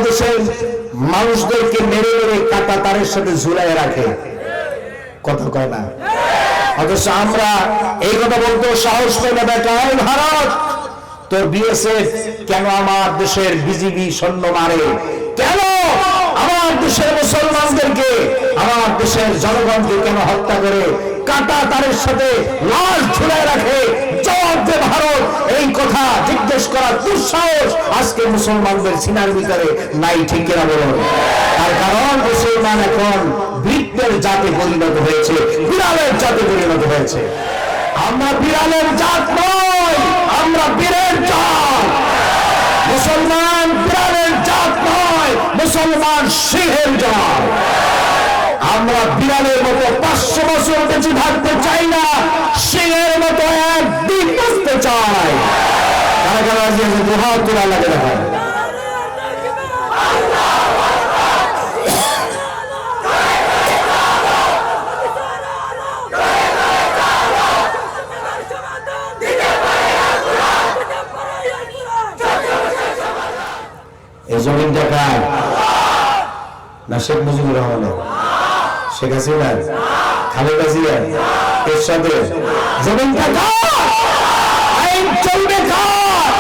দেশের মানুষদেরকে মেরে মেরে কাটা তারের সাথে ঝুলাই রাখে, কথা কয় না। অথচ আমরা এই কথা বলতে সাহস পাই না। বেটা ভারত, তোর বিএসএফ কেন আমার দেশের বিজিবি সৈন্য মারে? কেন আমার দেশের মুসলমানদেরকে, আমার দেশের জনগণকে কেন হত্যা করে কাটা তারের সাথে লাশ ঝুলাই রাখে? জবাব দে ভারত। এই কথা জিজ্ঞেস করার দুঃসাহস আজকে মুসলমানদের সিনার ভিতরে নাই, ঠিক কিনা বলুন? তার কারণ মুসলমান এখন বৃত্তের জাতে পরিণত হয়েছে, বিড়ালের জাতে পরিণত হয়েছে। আমরা বিড়ালের জাত নয়, আমরা বীরের জাত। মুসলমান বিড়ালের জাত নয়, মুসলমান সিংহের জাত। আমরা বিড়ালের মতো 500 বছর বেঁচে থাকতে চাই না, সিংহের মতো একদিন বাঁচতে চাই। কারা কারা যে দুহা তোলা লাগে দেখা এই জমিনটা কার? না শেখ মুজিবুর রহমানের, শেখ হাসিনার, খালেদা জিয়ার, এরশাদের? জমিনটা কার? আইন চলবে কার?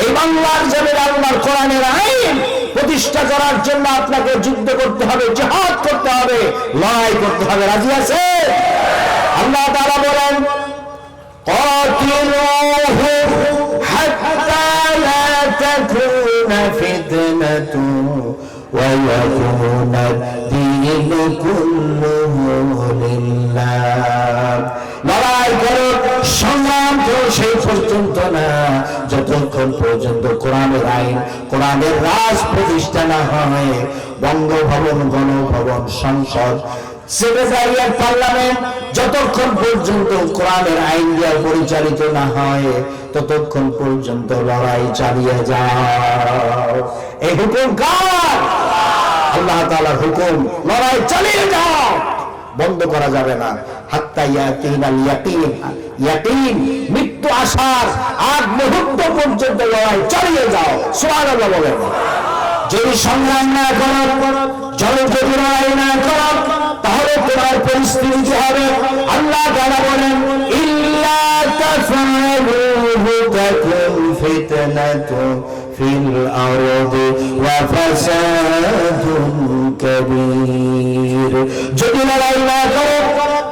এই বাংলার জমিন আল্লাহর কোরআনের আইন প্রতিষ্ঠা করার জন্য আপনাকে যুদ্ধ করতে হবে, জিহাদ করতে হবে, লড়াই করতে হবে। রাজি আছে? আল্লাহ তাআলা বলেন قاتلوه حتى لا تكون فتنة ويكون الدين كله لله। লড়াই করো, সংগ্রাম করো সেই পর্যন্ত না যতক্ষণ পর্যন্ত কোরআনের আইন, কোরআনের রাজ প্রতিষ্ঠা না হয়। বঙ্গভবন, গণভবন, সংসদ, সেক্রেটারিয়েট, পার্লামেন্ট যতক্ষণ পর্যন্ত কোরআনের আইন দিয়ে পরিচালিত না হয় ততক্ষণ পর্যন্ত লড়াই চালিয়ে যাও। এই হুকুম কার? আল্লাহ তাআলার হুকুম। লড়াই চালিয়ে যাও, বন্ধ করা যাবে না। হাত্তা ইয়াতিনাল ইয়াকিন, ইয়াকিন মৃত্যু আসার আগ মুহূর্ত পর্যন্ত লড়াই চালিয়ে যাও। সুবহানাল্লাহ বলেন। যদি সংগ্রাম না করো, যদি লড়াই না করো, তাহলে তোমার পরিস্থিতি কি হবে? আল্লাহ তাআলা বলেন ইল্লা তাফআলুহু তাকুন ফিতনাতুন ফিল আরদি ওয়া ফাসাদুন কাবীর। যদি লড়াই না করো,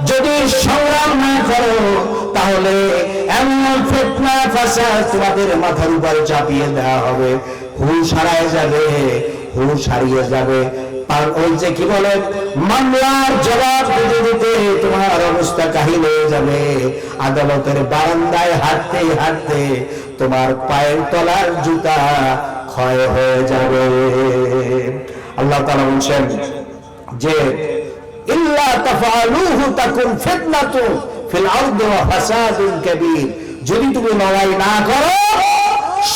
যদি সংগ্রাম না করো, তাহলে এমন ফিতনা, ফাসাদ তোমাদের মাথার উপর চাপিয়ে দেওয়া হবে, হুঁশ হারিয়ে যাবে, হুঁশ হারিয়ে যাবে। আর ওই যে কি বলে, মামলার জবাব দিতে দিতে তোমার অবস্থা কাহিল হয়ে যাবে। আদালতের বারান্দায় হাঁটতে হাঁটতে তোমার পায়ের তলার জুতা ক্ষয় হয়ে যাবে। আল্লাহ তাআলা বলছেন যে ইল্লা তাফআলুহু তাকুন ফিতনাতুন ফিল আরদি ওয়া ফাসাদুন কাবীর। যদি তুমি লড়াই না করো,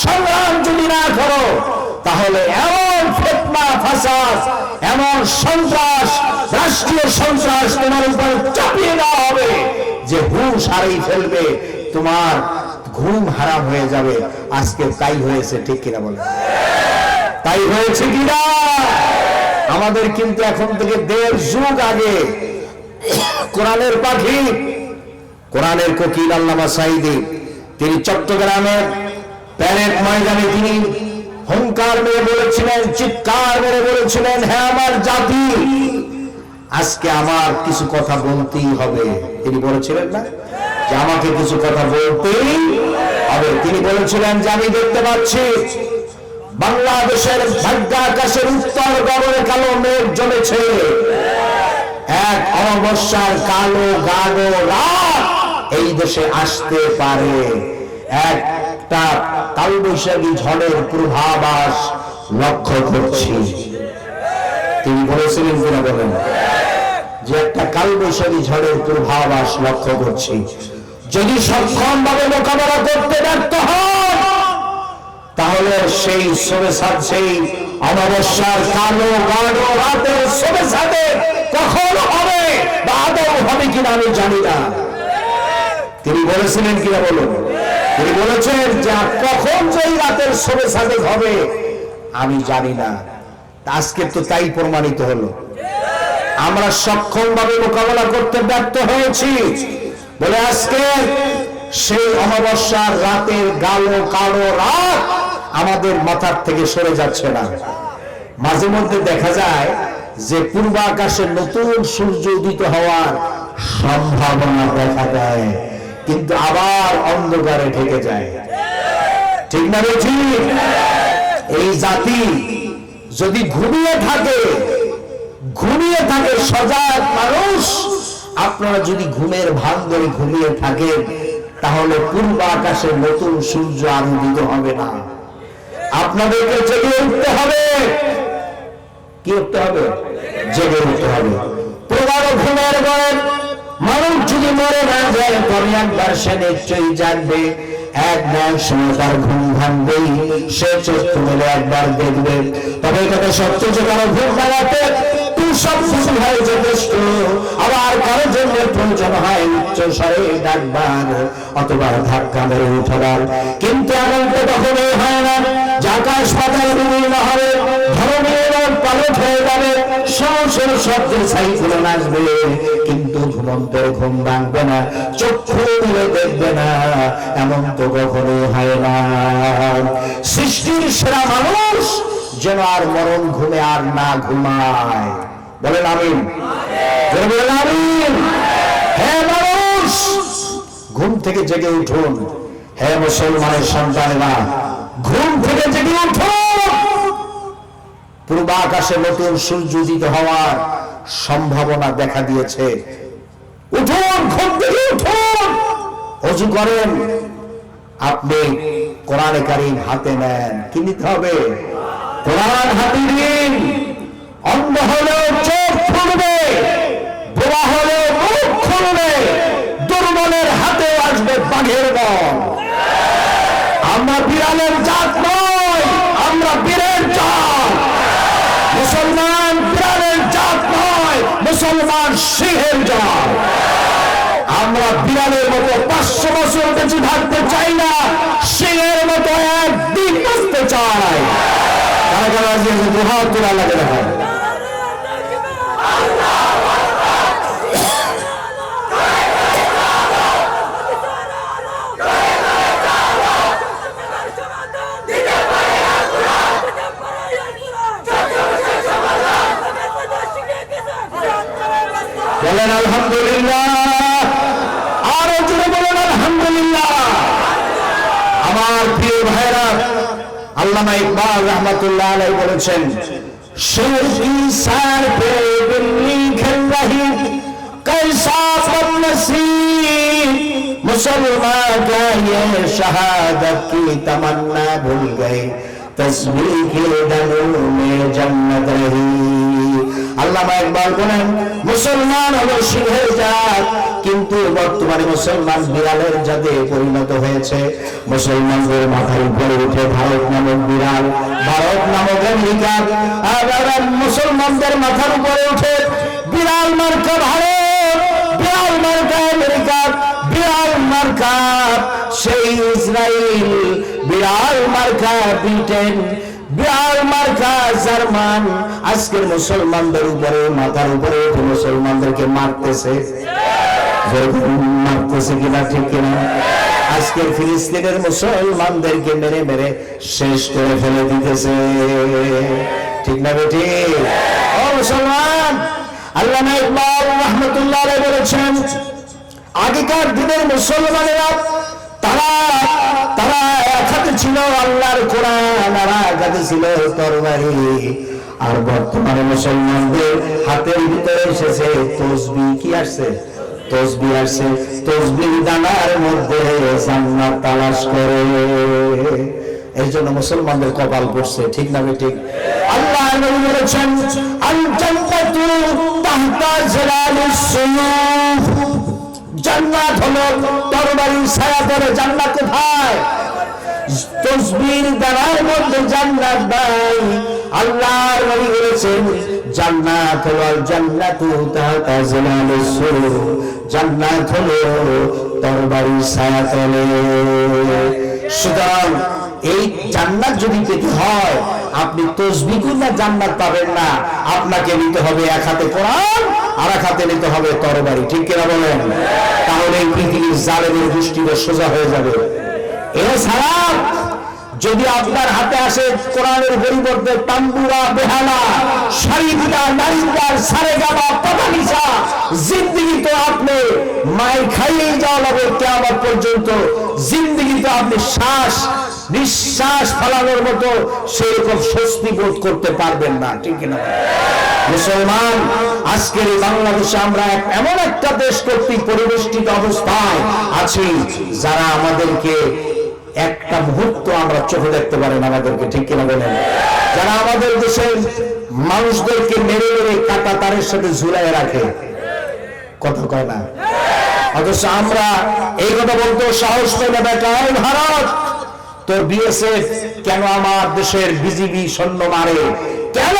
সংগ্রাম যদি না করো, তাহলে এমন ফিতনা, ফাসাদ, এমন সন্ত্রাস, রাষ্ট্রীয় সন্ত্রাস তোমার উপর চাপিয়ে দেওয়া হবে যে হুঁশ হারিয়ে ফেলবে, তোমার ঘুম হারাম হয়ে যাবে। আজকে তাই হয়েছে, ঠিক কিনা বলেন? তাই হয়েছে কিনা? আমাদের কিন্তু এখন থেকে 1.5 যুগ আগে কোরআনের পাখি, কোরআনের কোকিল আল্লামা সাঈদী, তিনি চট্টগ্রামের প্যারেড ময়দানে তিনি হুঙ্কার মেরে বলেছিলেন, চিৎকার মেরে বলেছিলেন, হ্যাঁ আমার জাতি, আজকে আমার কিছু কথা বলতেই হবে। তিনি বলেছিলেন না যে আমাকে কিছু কথা বলতেই হবে? তিনি বলেছিলেন যে আমি দেখতে পাচ্ছি বাংলাদেশের ভাগ্য আকাশের উত্তর গগনে কালো মেঘ জমেছে, এক অমাবস্যার কালো গাঢ় রাত এই দেশে আসতে পারে, একটা কালবৈশাখী ঝড়ের পূর্বাভাস লক্ষ্য করছি। তিনি বলেছিলেন কিনা বলেন যে একটা কালবৈশাখী ঝড়ের পূর্বাভাস লক্ষ্য করছি। যদি সক্ষম ভাবে মোকাবেলা করতে ব্যর্থ হন, তাহলে সেই সেই অমাবস্যার কালো গাঢ় রাতের সাথে কখন হবে বা আদৌ হবে কিনা আমি জানি না। তিনি বলেছিলেন কিনা বলুন? তিনি বলেছেন যে কখন যেই রাতের সাথে হবে আমি জানি না। আজকে তো তাই প্রমাণিত হলো, আমরা সক্ষমভাবে মোকাবেলা করতে ব্যর্থ হয়েছি বলে আজকে সেই অমাবস্যার রাতের কালো কালো রাত আমাদের মাথার থেকে সরে যাচ্ছে না। মাঝে মধ্যে দেখা যায় যে পূর্ব আকাশে নতুন সূর্য উদিত হওয়ার সম্ভাবনা দেখা যায়, কিন্তু আবার অন্ধকারে ঢেকে যায়। ঠিক না ঠিক? এই জাতি যদি ঘুমিয়ে থাকে সজাগ মানুষ, আপনারা যদি ঘুমের ভান ধরে ঘুমিয়ে থাকেন তাহলে পূর্ব আকাশে নতুন সূর্য আর উদিত হবে না। আপনাদেরকে জেগে উঠতে হবে। কি উঠতে হবে? জেগে উঠতে হবে। প্রগাঢ় ঘুমের ঘরে মানুষ যদি মরে না যায় তবে একবার সে নিশ্চয়ই জানবে, একবার সময় তার ঘুম ভাঙবেই, সে চোখ মেলে একবার দেখবে। তবে এটাতে সত্য যে কারো ঘুম ভাঙাতে সব কিছু হয় যথেষ্ট, আবার কারোর জন্য প্রয়োজন হয় উচ্চ স্বরে ডাকবার অথবা ধাক্কা মেরে উঠবার। কিন্তু এমন তো কখনোই হয় না যে আকাশ পাতাল বিভিন্ন হবে, ধরনের পালট হয়ে যাবে, সরাসরি শব্দের সাইকেল আসবে, কিন্তু ঘুমন্তের ঘুম ভাঙবে না, চক্ষু মেলে দেখবে না। এমন তো কখনোই হয় না। সৃষ্টির সেরা মানুষ যেন আর মরণ ঘুমে আর না ঘুমায়। বলেন আমিন। বলেন আমিন। হে মানুষ, ঘুম থেকে জেগে উঠুন। হে মুসলমানের সন্তানেরা, ঘুম থেকে জেগে উঠুন। পূর্ব আকাশে নতুন সূর্য উদিত হওয়ার সম্ভাবনা দেখা দিয়েছে। উঠুন, ঘুম থেকে উঠুন, ওযু করেন। আপনি কোরআনে কারীম হাতে নেন। কি নিতে হবে? কোরআন হাতে নিন। অন্ধ হলেও চোখ খুলবে, বোবা হলেও মুখ খুলবে, দুর্বলের হাতে আসবে বাঘের বল। আমরা বিড়ালের জাত নয়, আমরা বীরের জাত। মুসলমান বিড়ালের জাত নয়, মুসলমান সিংহের জাত। আমরা বিড়ালের মতো 500 বছর বেঁচে থাকতে চাই না, সিংহের মতো একদিন বাঁচতে চাই। কারা কারা রাজি আছে? দুহাত তুলে আল্লাহকে দেখান। বলেন আলহামদুলিল্লাহ। আরো জোরে বলেন আলহামদুলিল্লাহ। আমার প্রিয় ভাইরা, আল্লামা ইকবাল রাহমাতুল্লাহ আলাইহি বলেছেন, शेर की सर पे बिल्ली खेल रही कैसा बदनसीब, मुसलमान का ये शहादत की तमन्ना भूल गए, तस्बीह के दलों में जन्नत रही। আল্লামা ইকবাল বলেন, মুসলমান হলো সিংহের জাত, কিন্তু বর্তমানে মুসলমান বিড়ালের জাতে পরিণত হয়েছে। মুসলমানদের মাথার উপরে উঠে ভারত নামক বিড়াল, ভারত নামক আমেরিকা, আর মুসলমানদের মাথার উপরে উঠে বিড়াল মার্কা ভারত, বিড়াল মার্কা আমেরিকা, বিড়াল মার্কা সেই ইসরায়েল, বিড়াল মার্কা ব্রিটেন, বিড়াল মার্কা জার্মান। আজকের মুসলমানদের উপরে মাথার উপরে উঠে মুসলমানদেরকে মারতেছে। মারতেছে কিনা ঠিক কিনা? আজকের ফিলিস্তিনের মুসলমানদেরকে মেরে মেরে শেষ করে ফেলে দিতেছে। ঠিক না বেটি? ও মুসলমান, আল্লামা ইকবাল রাহমাতুল্লাহ আলাইহি বলেছেন, আগেকার দিনের মুসলমানেরা তারা এক হাতে ছিল আল্লাহর কোরআন, আর এক হাতে ছিল তরবারি। আর বর্তমানে মুসলমানদের হাতের ভিতরে এসেছে তসবিহ। কি আসছে? তসবিহ আসছে। তসবিহ দানার মধ্যে জান্নাত তালাশ করে। এর জন্য মুসলমানদের কপাল পড়ছে। ঠিক না ঠিক? আল্লাহ নবী বলেছেন, আল জান্নাতু তাহতা জিলালিস সুয়ুফ, জান্নাত হলো তরবারির ছায়া পড়ে। জান্নাত কোথায়? তসবিহ দানার মধ্যে জান্নাত নাই। আল্লাহর নবী বলেছেন, জান্নাত হলো জান্নাতু তাহতা জিলালিস সুয়ুফ, জান্নাত হলো তরবারির ছায়া তলে। সুতরাং এই জান্নাত যদি পেতে হয় আপনি তসবিহ করলে জান্নাত পাবেন না, আপনাকে নিতে হবে এক হাতে কোরআন আর এক হাতে নিতে হবে তরবারি, ঠিক কিনা বলেন? তাহলে এই পৃথিবীর জালেমের গোষ্ঠীটা সোজা হয়ে যাবে। এছাড়া যদি আপনার হাতে আসে কোরআনের পরিবর্তে তাম্বুরা, বেহালা, শাড়িগুলা, নারীদার, সারেগামা, পদানিসা, জিন্দেগি তো আপনি মায়ের খাইয়েই যাওয়া লাগবে কিয়ামত পর্যন্ত। জিন্দেগি তো আপনি নিঃশ্বাস ফেলানোর মতো সেরকম স্বস্তি বোধ করতে পারবেন না, ঠিক কিনা? মুসলমান, আজকের এই বাংলাদেশে আমরা এমন একটা দেশ কর্তৃক পরিবেষ্টিত অবস্থায় আছি যারা আমাদেরকে একটা মুহূর্ত আমরা চোখে দেখতে পারেন আমাদেরকে, ঠিক কিনা বলেন? যারা আমাদের দেশের মানুষদেরকে মেরে মেরে কাটা তারের সাথে ঝুলাই রাখে, কথা কয় না। অথচ আমরা এই কথা বলতে সাহস পাই না। বেটা, এই ভারত, তোর বিএসএফ কেন আমার দেশের বিজিবি সৈন্য মারে? কেন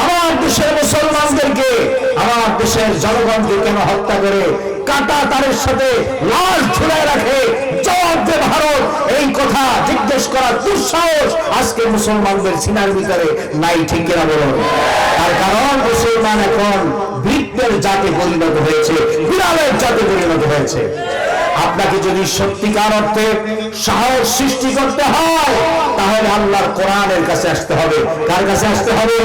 আমার দেশের মুসলমানদেরকে, আমার দেশের জনগণকে কেন হত্যা করে কাটা তারের সাথে লাশ ঝুলাই রাখে? জবাব দে ভারত। এই কথা জিজ্ঞেস করার দুঃসাহস আজকে মুসলমানদের সিনার ভিতরে নাই, ঠিক কিনা বলুন? তার কারণ মুসলমান এখন বৃত্তের জাতে পরিণত হয়েছে, বিড়ালের জাতে পরিণত হয়েছে। আপনাকে যদি সত্যিকার অর্থে সাহস সৃষ্টি করতে হয় তাহলে আল্লাহর কোরআনের কাছে আসতে হবে। কার কাছে আসতে হবে?